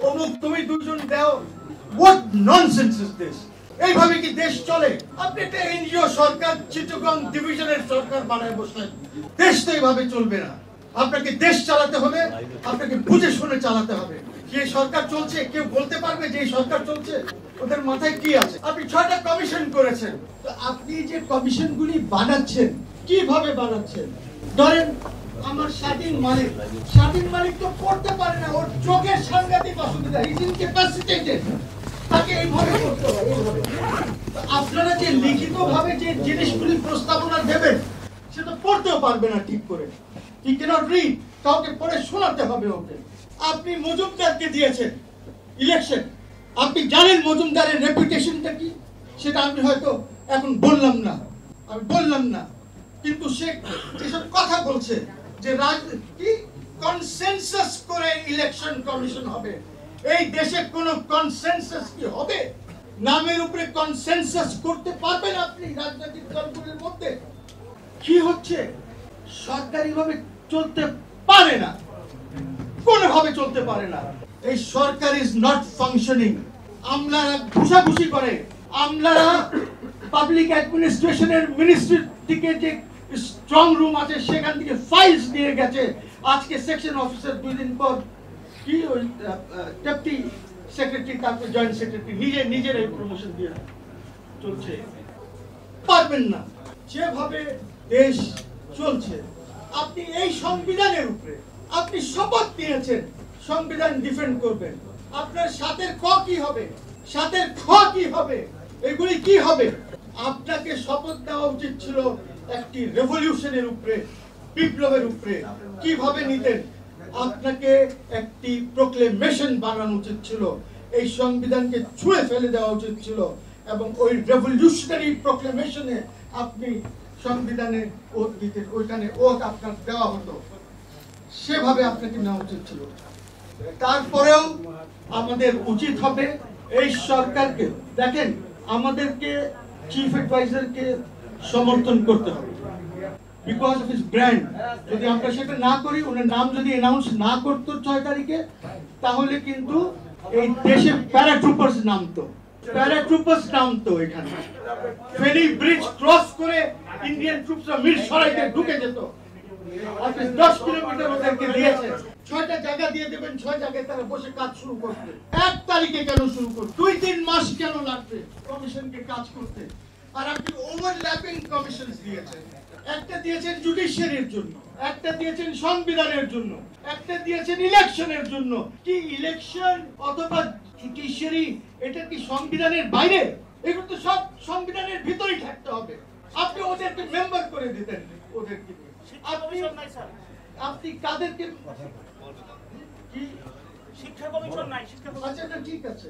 অমুক তুমি দুজন দাও, হোয়াট ননসেন্স ইজ দিস? এইভাবে কি দেশ চলে? আপনি একটা এনজিও সরকার, চিটাগং ডিভিশনের সরকার বানায় বসলেন। দেশ তো এইভাবে চলবে না। আপনাকে দেশ চালাতে হলে আপনাকে বুঝে শুনে চালাতে হবে। যে সরকার চলছে, কেউ বলতে পারবে যে এই সরকার চলছে? ওদের মাথায় কি আছে? আপনি 6টা কমিশন করেছেন, তো আপনি যে কমিশনগুলি বানাচ্ছেন কিভাবে বানাচ্ছেন? ধরেন আমার স্বাধীন মালিক তো পড়তে পারে না, ওর চোখের সাংঘাতিক অসুবিধা, ইজ ইনক্যাপাসিটেটেড, তাকে এইভাবে করতে হবে। এইভাবে আপনারা যে লিখিত ভাবে যে জিনিসগুলি প্রস্তাবনা দেবেন, সেটা পড়তেও পারবে না ঠিক করে। হি ক্যানট রিড, কাউকে পড়ে শোনাতে হবে ওকে। আপনি মজুমদারকে দিয়েছেন ইলেকশন, আপনি জানেন মজুমদারের রেপুটেশনটা কি? সেটা আমি হয়তো এখন বললাম না, কিন্তু সে যেসব কথা বলছে যে রাজনীতি কনসেনসাস করে ইলেকশন কমিশন হবে, এই দেশে কোনো কনসেনসাস কি হবে? নামের উপরে কনসেনসাস করতে পারবেন আপনি রাজনৈতিক দলগুলোর মধ্যে? কি হচ্ছে? সরকারিভাবে চলতে পারে না, কোনোভাবে চলতে পারে না। এই সরকার ইজ নট ফাংশনিং। আমলারা ঘুষাঘুষি করে, আমলারা পাবলিক অ্যাডমিনিস্ট্রেশনের মিনিস্ট্রি থেকে যে স্ট্রং রুম আছে সেখান থেকে ফাইলস নিয়ে গেছে। আজকে সেকশন অফিসার, 2 দিন পর কি ওই ডেপুটি সেক্রেটারি, তারপর জয়েন্ট সেক্রেটারি, নিজের এই প্রমোশন দিয়ে চলছে। পারবেন না যেভাবে দেশ চলছে। আপনি এই সংবিধানের উপরে আপনি শপথ নিয়েছেন সংবিধান ডিফেন্ড করবেন। আপনার 7-এর ক কি হবে, 7-এর খ কি হবে, এগুলি কি হবে? আপনাকে শপথ নেওয়া উচিত ছিল একটি রেভলিউশনের উপরে, বিপ্লবের উপরে। কিভাবে নিতেন? আপনাকে একটি প্রোক্লেমেশন বানানো উচিত ছিল, এই সংবিধানকে ছুঁড়ে ফেলে দেওয়া উচিত ছিল, এবং ওই রেভলিউশনারি প্রোক্লেমেশনে আপনি সংবিধানে ওত দিতেন, ওইখানে ওত আপনার দেওয়া হতো। সেভাবে আপনাকে নেওয়া উচিত ছিল। তারপরেও আমাদের উচিত হবে এই সরকারকে, দেখেন আমাদেরকে চিফ অ্যাডভাইজারকে সমর্থন করতে হবে বিকজ অফ হিজ ব্র্যান্ড। যদি আমরা সেটা না করি, ওনার নাম যদি অ্যানাউন্স না করতো 6 তারিখে, তাহলে কিন্তু এই দেশে প্যারাট্রুপার্স নামতো এখানে। ফেনী ব্রিজ ক্রস করে ইন্ডিয়ান ট্রুপসরা মিরসরাইতে ঢুকে যেত। আপনি 10 কিলোমিটার ওদেরকে দিয়েছেন, 6টা জায়গা দিয়ে দেবেন, 6 জায়গায় তারা বসে কাজ শুরু করবে। 1 তারিখে কেন শুরু করবে? 2-3 মাস কেন লাগবে কমিশনকে কাজ করতে? আর আপনি ওভারল্যাপিং কমিশনস দিয়েছেন। একটা দিয়েছেন জুডিশিয়ারির জন্য, একটা দিয়েছেন সংবিধানের জন্য, একটা দিয়েছেন ইলেকশনের জন্য। কি ইলেকশন অথবা জুডিশিয়ারি এটা কি সংবিধানের বাইরে? এগুলো তো সব সংবিধানের ভিতরেই থাকতে হবে। আপনি ওদেরকে মেম্বার করে দিতেন, ওদেরকে আপনি কাদেরকে? কি শিক্ষা কমিশন নাই? আচ্ছা ঠিক আছে।